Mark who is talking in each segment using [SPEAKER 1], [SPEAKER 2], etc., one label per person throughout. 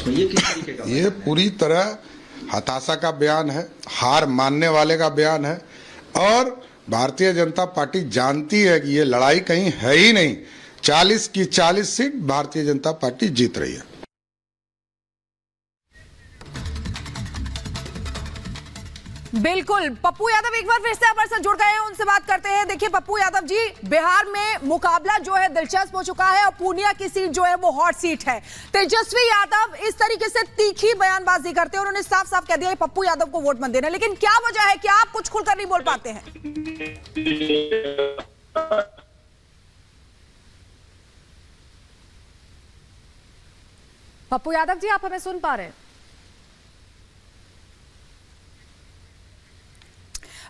[SPEAKER 1] उसमें ये किस तरीके का?
[SPEAKER 2] ये पूरी तरह हताशा का बयान है, हार मानने वाले का बयान है। और भारतीय जनता पार्टी जानती है कि ये लड़ाई कहीं है ही नहीं। 40 की 40 सीट भारतीय जनता पार्टी जीत रही है।
[SPEAKER 3] बिल्कुल, पप्पू यादव एक बार फिर से हमारे साथ जुड़ गए हैं, उनसे बात करते हैं। देखिए पप्पू यादव जी, बिहार में मुकाबला जो है दिलचस्प हो चुका है और पूर्णिया की सीट जो है वो हॉट सीट है। तेजस्वी यादव इस तरीके से तीखी बयानबाजी करते हैं, उन्होंने साफ साफ कह दिया है पप्पू यादव को वोट मत देना। लेकिन क्या वजह है कि आप कुछ खुलकर नहीं बोल पाते हैं? पप्पू यादव जी, आप हमें सुन पा रहे हैं?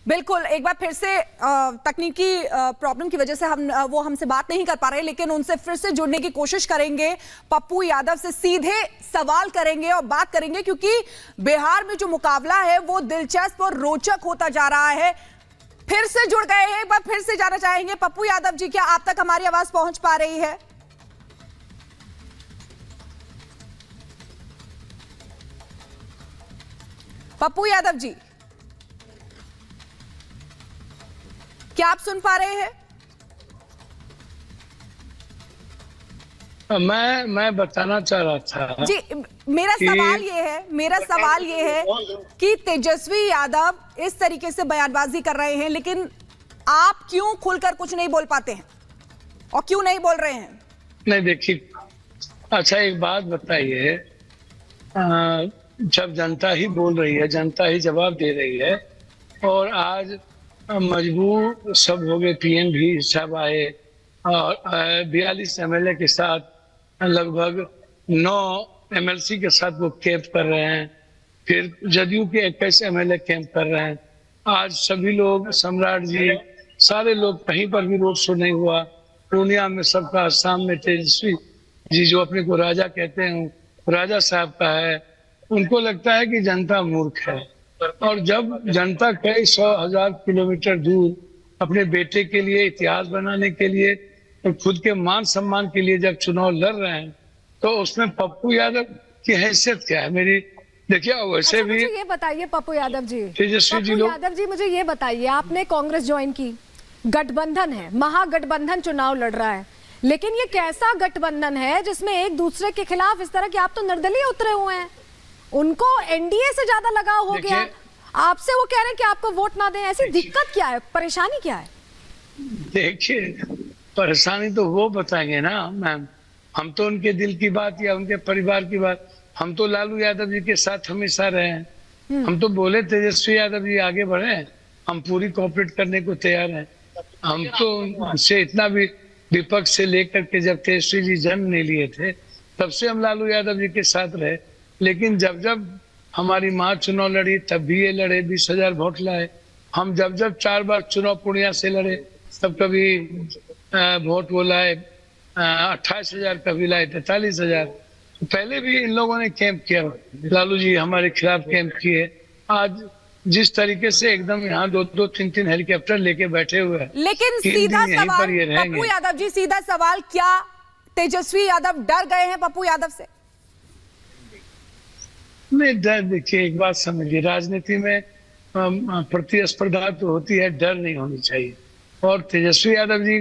[SPEAKER 3] बिल्कुल, एक बार फिर से तकनीकी प्रॉब्लम की वजह से वो हमसे बात नहीं कर पा रहे, लेकिन उनसे फिर से जुड़ने की कोशिश करेंगे। पप्पू यादव से सीधे सवाल करेंगे और बात करेंगे, क्योंकि बिहार में जो मुकाबला है वो दिलचस्प और रोचक होता जा रहा है। फिर से जुड़ गए हैं, एक बार फिर से जाना चाहेंगे पप्पू यादव जी, क्या आप तक हमारी आवाज पहुंच पा रही है? पप्पू यादव जी, क्या आप सुन पा रहे हैं?
[SPEAKER 4] मैं बताना चाह रहा था
[SPEAKER 3] जी, मेरा सवाल ये है कि तेजस्वी यादव इस तरीके से बयानबाजी कर रहे हैं, लेकिन आप क्यों खुलकर कुछ नहीं बोल पाते हैं और क्यों नहीं बोल रहे हैं?
[SPEAKER 4] नहीं, देखिए, अच्छा एक बात बताइए, जब जनता ही बोल रही है, जनता ही जवाब दे रही है, और आज मजबूर सब हो गए, पीएम भी सब आए और 42 एमएलए के साथ लगभग 9 एमएलसी के साथ वो कैंप कर रहे हैं, फिर जदयू के 21 एमएलए कैंप कर रहे हैं। आज सभी लोग, सम्राट जी, सारे लोग, कहीं पर भी रोड शो नहीं हुआ। पूर्णिया में सबका, आसाम में तेजस्वी जी जो अपने को राजा कहते हैं, राजा साहब का है। उनको लगता है कि जनता मूर्ख है, और जब जनता कई 100,000 किलोमीटर दूर अपने बेटे के लिए, इतिहास बनाने के लिए और खुद के मान सम्मान के लिए जब चुनाव लड़ रहे हैं, तो उसमें पप्पू यादव की हैसियत क्या है? मेरी देखिए, वैसे भी
[SPEAKER 3] मुझे ये बताइए पप्पू यादव जी,
[SPEAKER 4] तेजस्वी जी लोग,
[SPEAKER 3] यादव जी मुझे ये बताइए, आपने कांग्रेस ज्वाइन की, गठबंधन है, महागठबंधन चुनाव लड़ रहा है, लेकिन ये कैसा गठबंधन है जिसमें एक दूसरे के खिलाफ इस तरह के, आप तो निर्दलीय उतरे हुए हैं, उनको एनडीए से ज्यादा लगाव हो गया, आपसे वो कह रहे हैं कि आपको वोट ना दें। ऐसी दिक्कत क्या है, परेशानी क्या है?
[SPEAKER 4] देखिए, परेशानी तो वो बताएंगे ना मैम, हम तो उनके दिल की बात या उनके परिवार की बात, हम तो लालू यादव जी के साथ हमेशा रहे हैं। हम तो बोले तेजस्वी यादव जी आगे बढ़े, हम पूरी कोऑपरेट करने को तैयार हैं। हम तो उनसे इतना भी, विपक्ष से लेकर के जब तेजस्वी जी जन्म नहीं लिए थे, तब से हम लालू यादव जी के साथ रहे। लेकिन जब जब हमारी माँ चुनाव लड़ी, तब भी ये लड़े, 20,000 वोट लाए। हम जब जब 4 बार चुनाव पूर्णिया से लड़े, तब कभी वोट वो लाए 28,000, कभी लाए 43,000। तो पहले भी इन लोगों ने कैंप किया, लालू जी हमारे खिलाफ कैंप किए। आज जिस तरीके से एकदम यहाँ 2-2, 3-3 हेलीकॉप्टर लेके बैठे हुए हैं,
[SPEAKER 3] लेकिन सीधा सवाल पप्पू यादव जी, सीधा सवाल, क्या तेजस्वी यादव डर गए हैं पप्पू यादव से?
[SPEAKER 4] नहीं, डर, देखिए एक बात समझिए, राजनीति में प्रतिस्पर्धा तो होती है, डर नहीं होनी चाहिए। और तेजस्वी यादव जी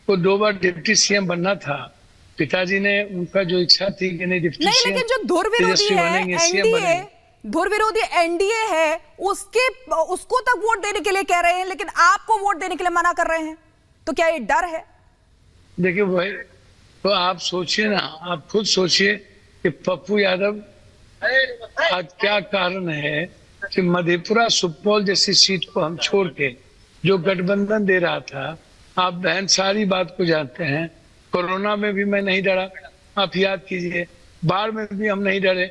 [SPEAKER 4] को 2 बार डिप्टी सीएम बनना था, पिताजी ने, उनका जो इच्छा थी कि नहीं डिप्टी सीएम,
[SPEAKER 3] लेकिन जो धुर विरोधी है एनडीए, धुर विरोधी एनडीए है, उसको तक वोट देने के लिए कह रहे हैं, लेकिन आपको वोट देने के लिए मना कर रहे हैं, तो क्या ये डर है?
[SPEAKER 4] देखिए भाई, तो आप सोचिए ना, आप खुद सोचिए कि पप्पू यादव, आज क्या कारण है कि मधेपुरा, सुपौल जैसी सीट को हम छोड़ के जो गठबंधन दे रहा था, आप बहन सारी बात को जानते हैं। कोरोना में भी मैं नहीं डरा, आप याद कीजिए, बाढ़ में भी हम नहीं डरे,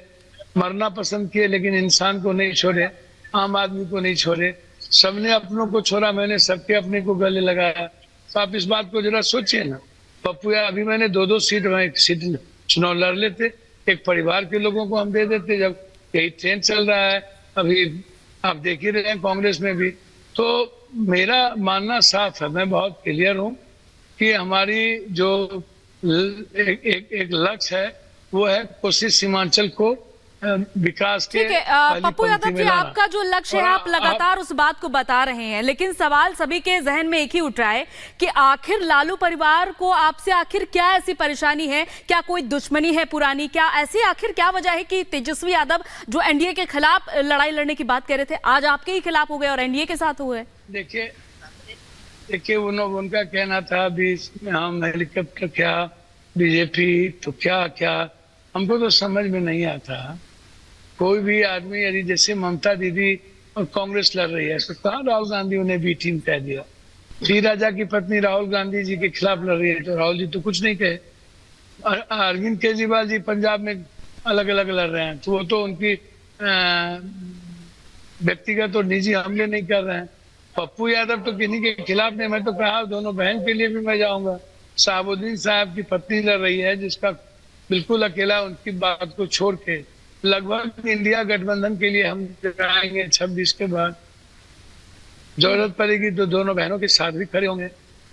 [SPEAKER 4] मरना पसंद किए लेकिन इंसान को नहीं छोड़े, आम आदमी को नहीं छोड़े, सबने अपनों को छोड़ा, मैंने सबके अपने को गले लगाया। तो आप इस बात को जरा सोचिए ना। पप्पू यादव, अभी मैंने 2-2 सीट चुनाव लड़ लेते, एक परिवार के लोगों को हम दे देते, जब यही ट्रेंड चल रहा है। अभी आप देख ही रहे हैं कांग्रेस में भी। तो मेरा मानना साफ है, मैं बहुत क्लियर हूँ कि हमारी जो एक लक्ष्य है वो है कोसी सीमांचल को विकास के
[SPEAKER 3] ठीक है
[SPEAKER 4] पहली
[SPEAKER 3] पप्पू
[SPEAKER 4] पंक्ति
[SPEAKER 3] यादव
[SPEAKER 4] में
[SPEAKER 3] जी,
[SPEAKER 4] लाना।
[SPEAKER 3] आपका जो लक्ष्य है
[SPEAKER 4] और
[SPEAKER 3] आप लगातार उस बात को बता रहे हैं, लेकिन सवाल सभी के जहन में एक ही उठ रहा है कि आखिर लालू परिवार को आपसे आखिर क्या ऐसी परेशानी है, क्या कोई दुश्मनी है पुरानी, क्या ऐसी आखिर क्या वजह है कि तेजस्वी यादव जो एनडीए के खिलाफ लड़ाई लड़ने की बात कर रहे थे आज आपके ही खिलाफ हो गए और एनडीए के साथ हुए?
[SPEAKER 4] देखिए उनका कहना था बीच में हम हेलीकॉप्टर क्या बीजेपी तो क्या क्या, हमको तो समझ में नहीं आता। कोई भी आदमी यदि जैसे ममता दीदी और कांग्रेस लड़ रही है तो कहाँ राहुल गांधी उन्हें बी टीम कह दिया। डी राजा की पत्नी राहुल गांधी जी के खिलाफ लड़ रही है तो राहुल जी तो कुछ नहीं कहे। अरविंद केजरीवाल जी पंजाब में अलग अलग लड़ रहे हैं तो वो तो उनकी व्यक्तिगत और निजी हमले नहीं कर रहे हैं। पप्पू यादव तो किन्हीं के खिलाफ नहीं, मैं तो कहा दोनों बहन के लिए भी मैं जाऊंगा। साबुद्दीन साहब की पत्नी लड़ रही है जिसका बिल्कुल अकेला उनकी बात को छोड़ के लगभग इंडिया गठबंधन के लिए हम जाएंगे 26 के बाद। जरूरत पड़ेगी तो दोनों बहनों के साथ भी खड़े होंगे,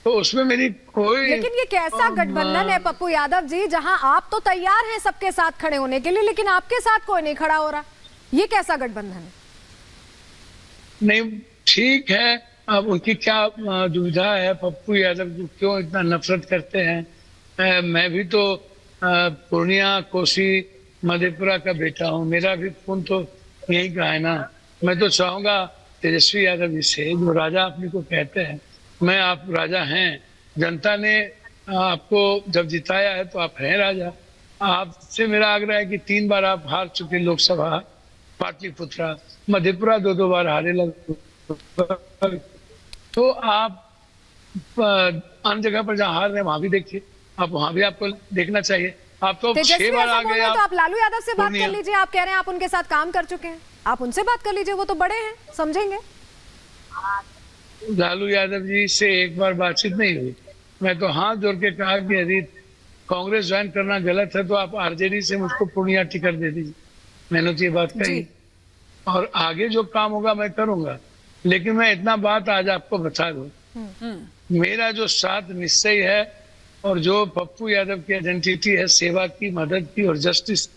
[SPEAKER 4] तो उसमें मेरी कोई।
[SPEAKER 1] लेकिन ये कैसा गठबंधन है पप्पू यादव जी, जहां आप तो तैयार हैं सबके साथ खड़े होने के लिए लेकिन आपके साथ कोई नहीं खड़ा हो रहा, ये कैसा गठबंधन है?
[SPEAKER 4] नहीं ठीक है, अब उनकी क्या दुविधा है, पप्पू यादव को क्यों इतना नफरत करते हैं। मैं भी तो पूर्णिया कोसी मधेपुरा का बेटा हूँ, मेरा भी खून तो यही का है ना। मैं तो चाहूंगा तेजस्वी यादव जी से जो राजा अपने को कहते हैं, मैं आप राजा हैं, जनता ने आपको जब जिताया है तो आप हैं राजा। आपसे मेरा आग्रह है कि 3 बार आप हार चुके लोकसभा, पाटलिपुत्रा, मधेपुरा 2 बार हारे लग, तो आप अन्य जगह पर जहाँ हार रहे वहां भी देखिए, आप वहां भी आपको देखना चाहिए। आप तो 6 बार आ गए।
[SPEAKER 1] तो आप लालू यादव से बात कर लीजिए, आप कह रहे हैं आप उनके साथ काम कर चुके हैं, आप उनसे बात कर लीजिए, वो तो बड़े हैं समझेंगे।
[SPEAKER 4] लालू यादव जी से एक बार बातचीत नहीं हुई, मैं तो हाथ जोड़ के कहा कि यदि कांग्रेस ज्वाइन करना गलत है तो आप आरजेडी से मुझको पूर्णिया टिकट दे दीजिए, मैंने तो ये बात कही और आगे जो काम होगा मैं करूंगा। लेकिन मैं इतना बात आज आपको बता दूं, मेरा जो साथ निश्चय है और जो पप्पू यादव की आइडेंटिटी है सेवा की, मदद की और जस्टिस,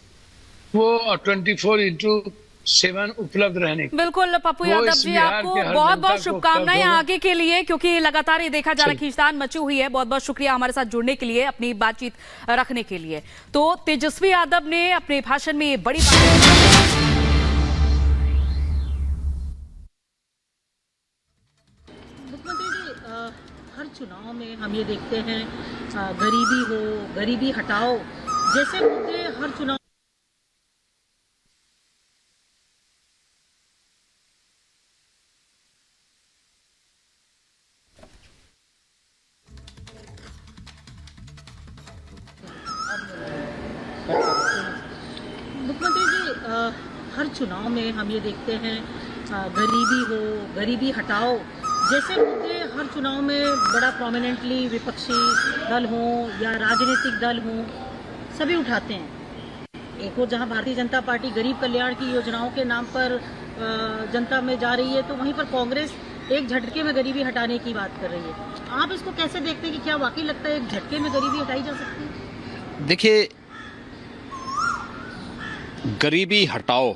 [SPEAKER 4] वो 24/7 उपलब्ध रहने की।
[SPEAKER 3] बिल्कुल पप्पू यादव जी, आपको बहुत बहुत शुभकामनाएं आगे के लिए, क्योंकि लगातार ये देखा जा रहा है खींचतान मची हुई है। बहुत बहुत शुक्रिया हमारे साथ जुड़ने के लिए, अपनी बातचीत रखने के लिए। तो तेजस्वी यादव ने अपने भाषण में ये बड़ी
[SPEAKER 5] हर चुनाव में हम ये देखते हैं गरीबी हो, गरीबी हटाओ जैसे मुद्दे हर चुनाव। मुख्यमंत्री जी हर चुनाव में हम ये देखते हैं गरीबी हो, गरीबी हटाओ जैसे मुद्दे हर चुनाव में बड़ा प्रोमिनेंटली विपक्षी दल हो या राजनीतिक दल हो सभी उठाते हैं। एक और जहां भारतीय जनता पार्टी गरीब कल्याण की योजनाओं के नाम पर जनता में जा रही है, तो वहीं पर कांग्रेस एक झटके में गरीबी हटाने की बात कर रही है। आप इसको कैसे देखते हैं कि क्या वाकई लगता है एक झटके में गरीबी हटाई जा सकती है?
[SPEAKER 6] देखिए, गरीबी हटाओ